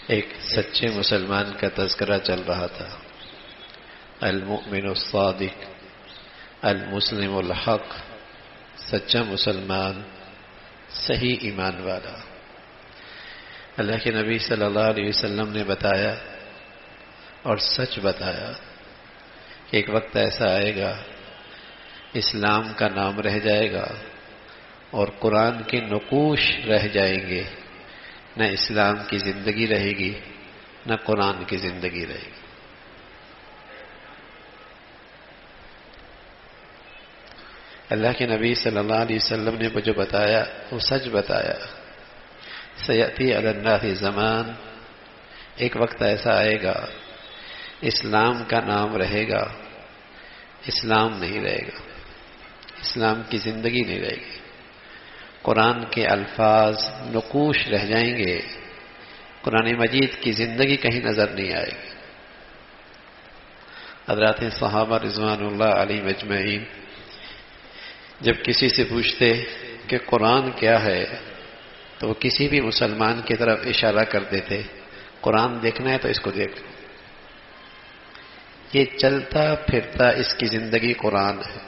ایک سچے مسلمان کا تذکرہ چل رہا تھا. المؤمن الصادق، المسلم الحق، سچا مسلمان، صحیح ایمان والا. اللہ کے نبی صلی اللہ علیہ وسلم نے بتایا اور سچ بتایا کہ ایک وقت ایسا آئے گا اسلام کا نام رہ جائے گا اور قرآن کے نقوش رہ جائیں گے. نہ اسلام کی زندگی رہے گی نہ قرآن کی زندگی رہے گی. اللہ کے نبی صلی اللہ علیہ وسلم نے جو بتایا وہ سچ بتایا. سیأتی علی الناس زمان، ایک وقت ایسا آئے گا اسلام کا نام رہے گا، اسلام نہیں رہے گا، اسلام کی زندگی نہیں رہے گی. قرآن کے الفاظ نقوش رہ جائیں گے، قرآن مجید کی زندگی کہیں نظر نہیں آئے گی. حضرات صحابہ رضوان اللہ علیہم اجمعین جب کسی سے پوچھتے کہ قرآن کیا ہے تو وہ کسی بھی مسلمان کی طرف اشارہ کر دیتے، قرآن دیکھنا ہے تو اس کو دیکھ لو، یہ چلتا پھرتا اس کی زندگی قرآن ہے.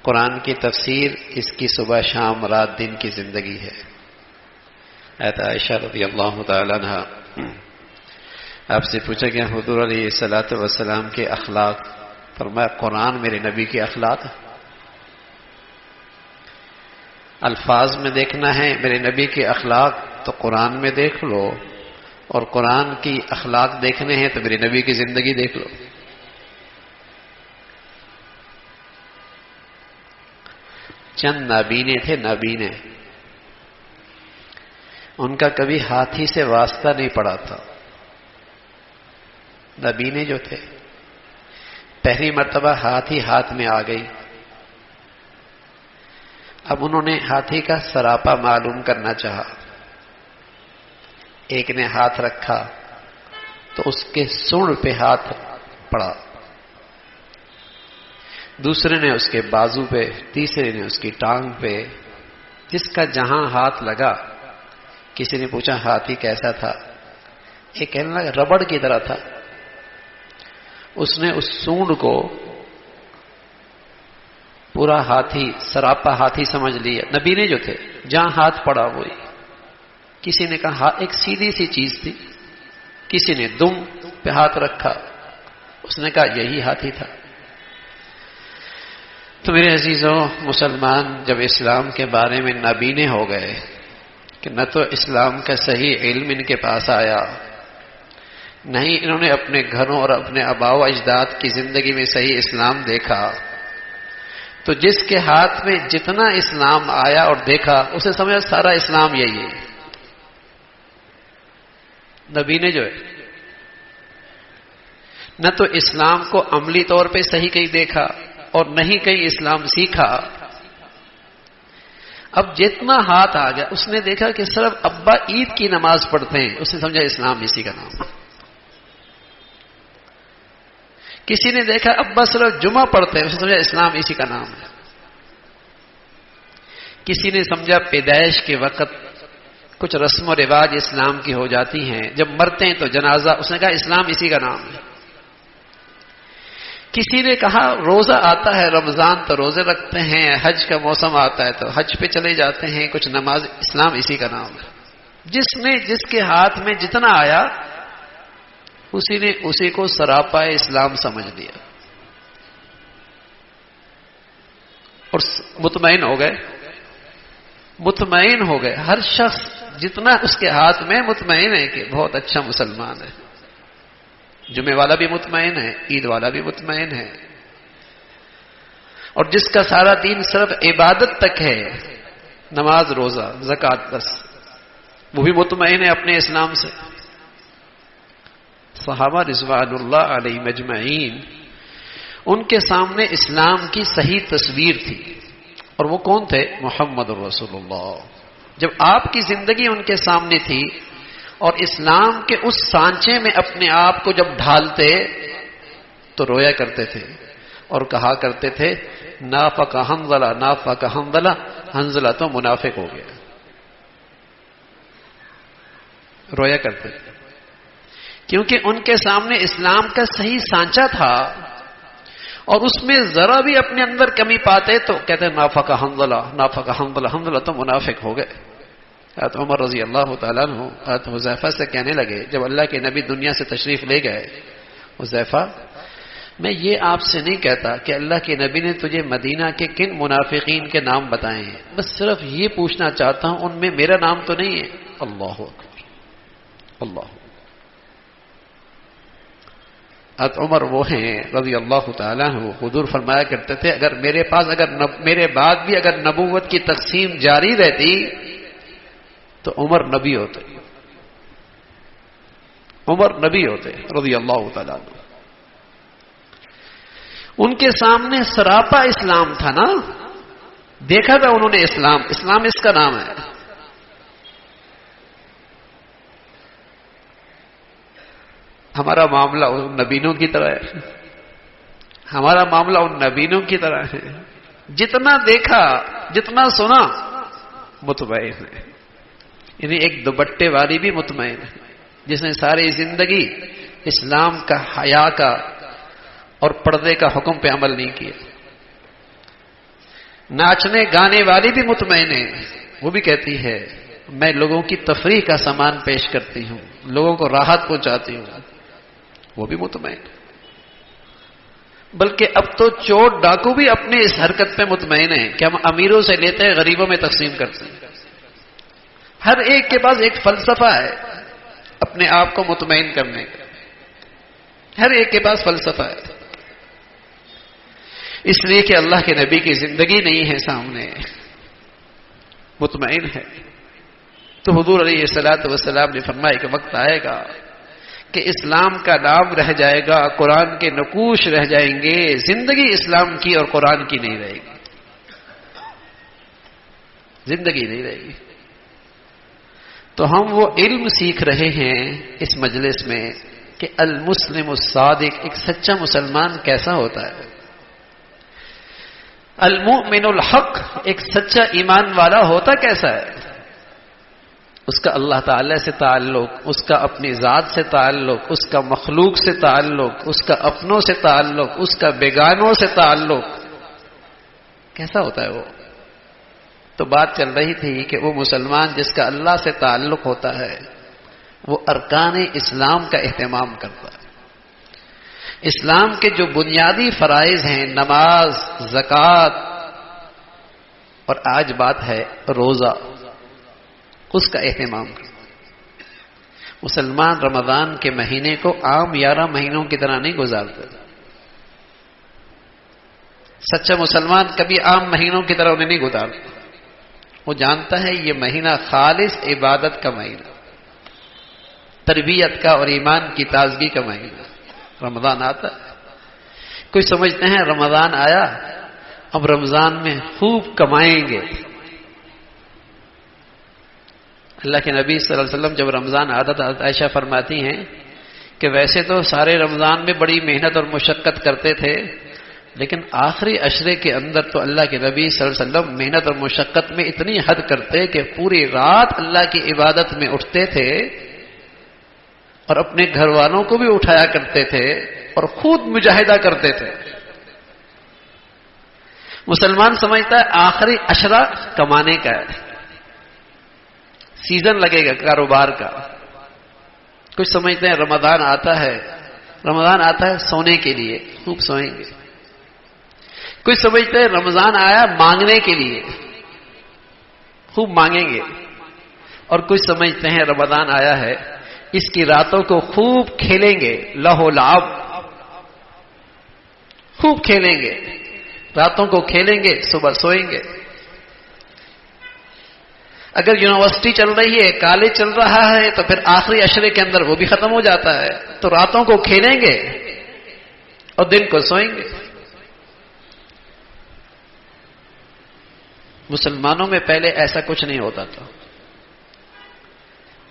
قرآن کی تفسیر اس کی صبح شام رات دن کی زندگی ہے. حضرت عائشہ رضی اللہ تعالیٰ عنہ آپ سے پوچھا گیا حضور علیہ الصلوۃ والسلام کے اخلاق، فرمایا قرآن میرے نبی کے اخلاق. الفاظ میں دیکھنا ہے میرے نبی کے اخلاق تو قرآن میں دیکھ لو، اور قرآن کی اخلاق دیکھنے ہیں تو میرے نبی کی زندگی دیکھ لو. چند نابینے تھے، نابینے، ان کا کبھی ہاتھی سے واسطہ نہیں پڑا تھا. نابینے جو تھے پہلی مرتبہ ہاتھی ہاتھ میں آ گئی. اب انہوں نے ہاتھی کا سراپا معلوم کرنا چاہا. ایک نے ہاتھ رکھا تو اس کے سونڈ پہ ہاتھ پڑا، دوسرے نے اس کے بازو پہ، تیسرے نے اس کی ٹانگ پہ. جس کا جہاں ہاتھ لگا، کسی نے پوچھا ہاتھی کیسا تھا؟ ایک کہنے لگا ربڑ کی طرح تھا. اس نے اس سونڈ کو پورا ہاتھی، سراپا ہاتھی سمجھ لیا. نبینے جو تھے جہاں ہاتھ پڑا وہی. کسی نے کہا ایک سیدھی سی چیز تھی، کسی نے دم پہ ہاتھ رکھا، اس نے کہا یہی ہاتھی تھا. تو میرے عزیزوں، مسلمان جب اسلام کے بارے میں نابینے ہو گئے کہ نہ تو اسلام کا صحیح علم ان کے پاس آیا، نہیں انہوں نے اپنے گھروں اور اپنے آباء و اجداد کی زندگی میں صحیح اسلام دیکھا، تو جس کے ہاتھ میں جتنا اسلام آیا اور دیکھا اسے سمجھا سارا اسلام یہی ہے. نبینے جو ہے نہ تو اسلام کو عملی طور پہ صحیح کہیں دیکھا اور نہیں کہیں اسلام سیکھا. اب جتنا ہاتھ آ گیا اس نے دیکھا کہ صرف ابا عید کی نماز پڑھتے ہیں، اس نے سمجھا اسلام اسی کا نام ہے. کسی نے دیکھا ابا صرف جمعہ پڑھتے ہیں، اس نے سمجھا اسلام اسی کا نام ہے. کسی نے سمجھا پیدائش کے وقت کچھ رسم و رواج اسلام کی ہو جاتی ہیں، جب مرتے ہیں تو جنازہ، اس نے کہا اسلام اسی کا نام ہے. کسی نے کہا روزہ آتا ہے رمضان تو روزے رکھتے ہیں، حج کا موسم آتا ہے تو حج پہ چلے جاتے ہیں، کچھ نماز، اسلام اسی کا نام ہے. جس نے جس کے ہاتھ میں جتنا آیا اسی نے اسی کو سراپا اسلام سمجھ لیا اور مطمئن ہو گئے. مطمئن ہو گئے. ہر شخص جتنا اس کے ہاتھ میں مطمئن ہے کہ بہت اچھا مسلمان ہے. جمعے والا بھی مطمئن ہے، عید والا بھی مطمئن ہے، اور جس کا سارا دین صرف عبادت تک ہے، نماز روزہ زکوٰۃ، بس وہ بھی مطمئن ہے اپنے اسلام سے. صحابہ رضوان اللہ علیہ مجمعین، ان کے سامنے اسلام کی صحیح تصویر تھی، اور وہ کون تھے؟ محمد رسول اللہ. جب آپ کی زندگی ان کے سامنے تھی اور اسلام کے اس سانچے میں اپنے آپ کو جب ڈھالتے تو رویا کرتے تھے اور کہا کرتے تھے نافق حنظلہ، نافق حنظلہ، حنظلہ تو منافق ہو گیا. رویا کرتے تھے، کیونکہ ان کے سامنے اسلام کا صحیح سانچہ تھا، اور اس میں ذرا بھی اپنے اندر کمی پاتے تو کہتے ہیں نافق حنظلہ، نافق حنظلہ، حنظلہ تو منافق ہو گئے۔ حضرت عمر رضی اللہ تعالیٰ عنہ حضرت حذیفہ سے کہنے لگے جب اللہ کے نبی دنیا سے تشریف لے گئے، حذیفہ میں یہ آپ سے نہیں کہتا کہ اللہ کے نبی نے تجھے مدینہ کے کن منافقین کے نام بتائے ہیں، بس صرف یہ پوچھنا چاہتا ہوں ان میں میرا نام تو نہیں ہے۔ اللہ اکبر، اللہ۔ حضرت عمر وہ ہیں رضی اللہ تعالیٰ عنہ، حضور فرمایا کرتے تھے اگر میرے پاس میرے بعد بھی اگر نبوت کی تقسیم جاری رہتی تو عمر نبی ہوتے، عمر نبی ہوتے رضی اللہ تعالیٰ عنہ۔ ان کے سامنے سراپا اسلام تھا نا، دیکھا تھا انہوں نے اسلام، اسلام اس کا نام ہے۔ ہمارا معاملہ ان نبینوں کی طرح ہے، ہمارا معاملہ ان نبینوں کی طرح ہے، جتنا دیکھا جتنا سنا مطمئن ہے، یعنی ایک دوپٹے والی بھی مطمئن ہے جس نے ساری زندگی اسلام کا، حیا کا اور پردے کا حکم پہ عمل نہیں کیا۔ ناچنے گانے والی بھی مطمئن ہے، وہ بھی کہتی ہے میں لوگوں کی تفریح کا سامان پیش کرتی ہوں، لوگوں کو راحت پہنچاتی ہوں، وہ بھی مطمئن۔ بلکہ اب تو چور ڈاکو بھی اپنی اس حرکت پہ مطمئن ہیں کہ ہم امیروں سے لیتے ہیں، غریبوں میں تقسیم کرتے ہیں۔ ہر ایک کے پاس ایک فلسفہ ہے اپنے آپ کو مطمئن کرنے کا، ہر ایک کے پاس فلسفہ ہے، اس لیے کہ اللہ کے نبی کی زندگی نہیں ہے سامنے، مطمئن ہے۔ تو حضور علیہ الصلوۃ والسلام نے فرمایا کہ وقت آئے گا کہ اسلام کا نام رہ جائے گا، قرآن کے نقوش رہ جائیں گے، زندگی اسلام کی اور قرآن کی نہیں رہے گی، زندگی نہیں رہے گی۔ تو ہم وہ علم سیکھ رہے ہیں اس مجلس میں کہ المسلم الصادق، ایک سچا مسلمان کیسا ہوتا ہے، المؤمن الحق، ایک سچا ایمان والا ہوتا کیسا ہے، اس کا اللہ تعالی سے تعلق، اس کا اپنی ذات سے تعلق، اس کا مخلوق سے تعلق، اس کا اپنوں سے تعلق، اس کا بیگانوں سے تعلق کیسا ہوتا ہے وہ۔ تو بات چل رہی تھی کہ وہ مسلمان جس کا اللہ سے تعلق ہوتا ہے وہ ارکان اسلام کا اہتمام کرتا ہے، اسلام کے جو بنیادی فرائض ہیں، نماز، زکوٰۃ، اور آج بات ہے روزہ، اس کا اہتمام کرتا ہے۔ مسلمان رمضان کے مہینے کو عام 11 مہینوں کی طرح نہیں گزارتے، سچا مسلمان کبھی عام مہینوں کی طرح انہیں نہیں گزارتا، وہ جانتا ہے یہ مہینہ خالص عبادت کا مہینہ، تربیت کا اور ایمان کی تازگی کا مہینہ رمضان آتا ہے۔ کوئی سمجھتے ہیں رمضان آیا اب رمضان میں خوب کمائیں گے۔ اللہ کے نبی صلی اللہ علیہ وسلم جب رمضان آتا تھا، عائشہ فرماتی ہیں کہ ویسے تو سارے رمضان میں بڑی محنت اور مشقت کرتے تھے، لیکن آخری عشرے کے اندر تو اللہ کے نبی صلی اللہ علیہ وسلم محنت اور مشقت میں اتنی حد کرتے کہ پوری رات اللہ کی عبادت میں اٹھتے تھے اور اپنے گھر والوں کو بھی اٹھایا کرتے تھے اور خود مجاہدہ کرتے تھے۔ مسلمان سمجھتا ہے آخری عشرہ کمانے کا ہے، سیزن لگے گا کاروبار کا۔ کچھ سمجھتے ہیں رمضان آتا ہے سونے کے لیے، خوب سوئیں گے۔ کچھ سمجھتے ہیں رمضان آیا مانگنے کے لیے، خوب مانگیں گے۔ اور کچھ سمجھتے ہیں رمضان آیا ہے اس کی راتوں کو خوب کھیلیں گے، لہو لعب، خوب کھیلیں گے، راتوں کو کھیلیں گے، صبح سوئیں گے۔ اگر یونیورسٹی چل رہی ہے، کالج چل رہا ہے، تو پھر آخری عشرے کے اندر وہ بھی ختم ہو جاتا ہے، تو راتوں کو کھیلیں گے اور دن کو سوئیں گے۔ مسلمانوں میں پہلے ایسا کچھ نہیں ہوتا تھا۔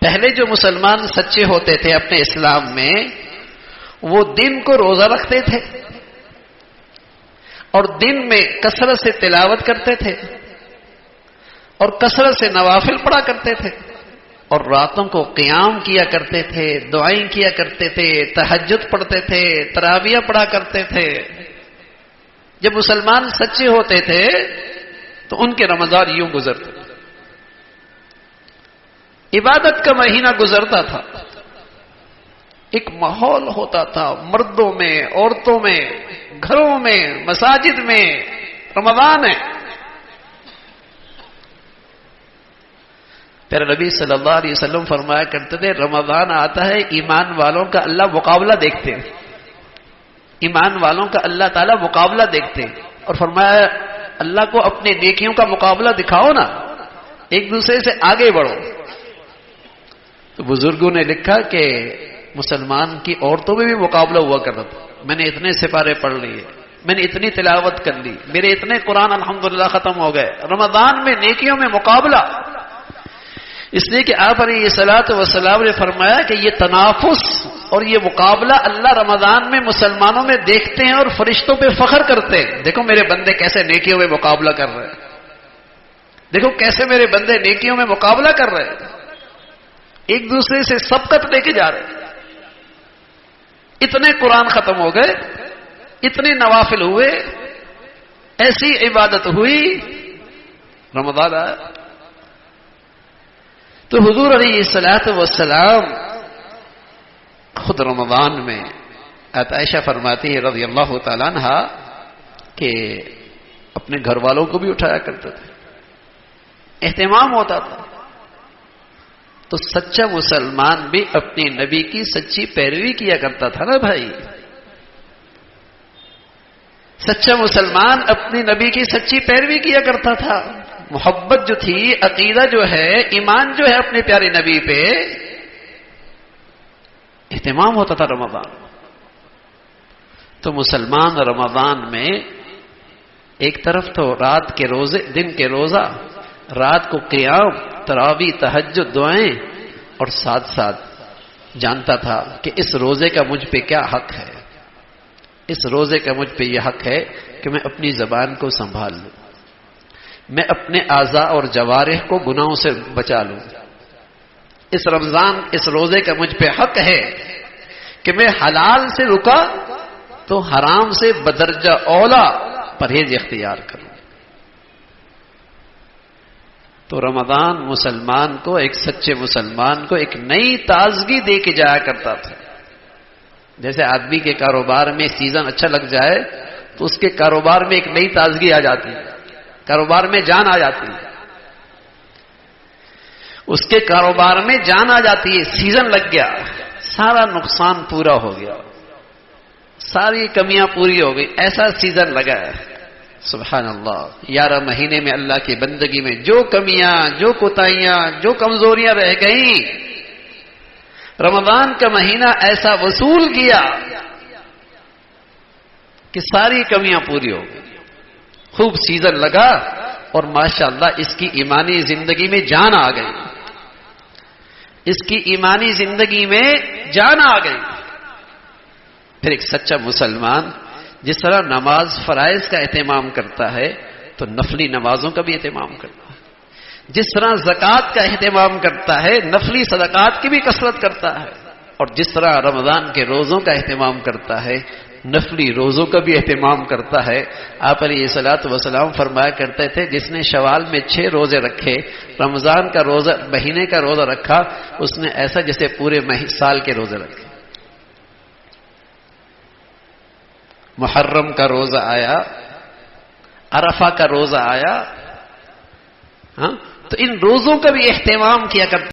پہلے جو مسلمان سچے ہوتے تھے اپنے اسلام میں، وہ دن کو روزہ رکھتے تھے اور دن میں کثرت سے تلاوت کرتے تھے اور کثرت سے نوافل پڑھا کرتے تھے، اور راتوں کو قیام کیا کرتے تھے، دعائیں کیا کرتے تھے، تہجد پڑھتے تھے، تراویح پڑھا کرتے تھے۔ جب مسلمان سچے ہوتے تھے تو ان کے رمضان یوں گزرتے تھے، عبادت کا مہینہ گزرتا تھا، ایک ماحول ہوتا تھا، مردوں میں، عورتوں میں، گھروں میں، مساجد میں رمضان ہے۔ پھر نبی صلی اللہ علیہ وسلم فرمایا کرتے تھے رمضان آتا ہے ایمان والوں کا اللہ مقابلہ دیکھتے ہیں، ایمان والوں کا اللہ تعالیٰ مقابلہ دیکھتے ہیں، اور فرمایا اللہ کو اپنے نیکیوں کا مقابلہ دکھاؤ نا، ایک دوسرے سے آگے بڑھو۔ تو بزرگوں نے لکھا کہ مسلمان کی عورتوں میں بھی مقابلہ ہوا کرتا تھا، میں نے اتنے سپارے پڑھ لیے، میں نے اتنی تلاوت کر لی، میرے اتنے قرآن الحمدللہ ختم ہو گئے۔ رمضان میں نیکیوں میں مقابلہ، اس لیے کہ آپ علیہ الصلوۃ والسلام نے فرمایا کہ یہ تنافس اور یہ مقابلہ اللہ رمضان میں مسلمانوں میں دیکھتے ہیں اور فرشتوں پہ فخر کرتے ہیں، دیکھو میرے بندے کیسے نیکیوں میں مقابلہ کر رہے ہیں، دیکھو کیسے میرے بندے نیکیوں میں مقابلہ کر رہے ہیں، ایک دوسرے سے سبقت لے کے جا رہے ہیں۔ اتنے قرآن ختم ہو گئے، اتنے نوافل ہوئے، ایسی عبادت ہوئی، رمضان آیا۔ تو حضور علیہ الصلوۃ والسلام خود رمضان میں، عائشہ فرماتی ہے رضی اللہ تعالیٰ عنہ کہ اپنے گھر والوں کو بھی اٹھایا کرتے تھے، اہتمام ہوتا تھا۔ تو سچا مسلمان بھی اپنی نبی کی سچی پیروی کیا کرتا تھا نا بھائی، سچا مسلمان اپنی نبی کی سچی پیروی کیا کرتا تھا، محبت جو تھی، عقیدہ جو ہے، ایمان جو ہے اپنے پیارے نبی پہ، اہتمام ہوتا تھا رمضان۔ تو مسلمان رمضان میں ایک طرف تو رات کے روزے، دن کے روزہ، رات کو قیام، تراویح، تہجد، دعائیں، اور ساتھ ساتھ جانتا تھا کہ اس روزے کا مجھ پہ کیا حق ہے، اس روزے کا مجھ پہ یہ حق ہے کہ میں اپنی زبان کو سنبھال لوں، میں اپنے اعضاء اور جوارح کو گناہوں سے بچا لوں، اس رمضان، اس روزے کا مجھ پہ حق ہے کہ میں حلال سے رکا تو حرام سے بدرجہ اولا پرہیز اختیار کروں۔ تو رمضان مسلمان کو، ایک سچے مسلمان کو ایک نئی تازگی دے کے جایا کرتا تھا۔ جیسے آدمی کے کاروبار میں سیزن اچھا لگ جائے تو اس کے کاروبار میں ایک نئی تازگی آ جاتی ہے، کاروبار میں جان آ جاتی ہے، اس کے کاروبار میں جان آ جاتی ہے، سیزن لگ گیا، سارا نقصان پورا ہو گیا، ساری کمیاں پوری ہو گئی، ایسا سیزن لگا ہے۔ سبحان اللہ، 11 مہینے میں اللہ کی بندگی میں جو کمیاں، جو کوتاہیاں، جو کمزوریاں رہ گئیں، رمضان کا مہینہ ایسا وصول کیا کہ ساری کمیاں پوری ہو گئی، خوب سیزن لگا، اور ماشاءاللہ اس کی ایمانی زندگی میں جان آ گئی، اس کی ایمانی زندگی میں جان آ گئی۔ پھر ایک سچا مسلمان جس طرح نماز فرائض کا اہتمام کرتا ہے تو نفلی نمازوں کا بھی اہتمام کرتا ہے، جس طرح زکوٰۃ کا اہتمام کرتا ہے نفلی صدقات کی بھی کثرت کرتا ہے، اور جس طرح رمضان کے روزوں کا اہتمام کرتا ہے نفلی روزوں کا بھی اہتمام کرتا ہے۔ آپ علیہ الصلوۃ والسلام فرمایا کرتے تھے جس نے شوال میں 6 روزے رکھے، رمضان کا روزہ، مہینے کا روزہ رکھا، اس نے ایسا جیسے پورے سال کے روزے رکھے۔ محرم کا روزہ آیا، عرفہ کا روزہ آیا، ہاں تو ان روزوں کا بھی اہتمام کیا کرتا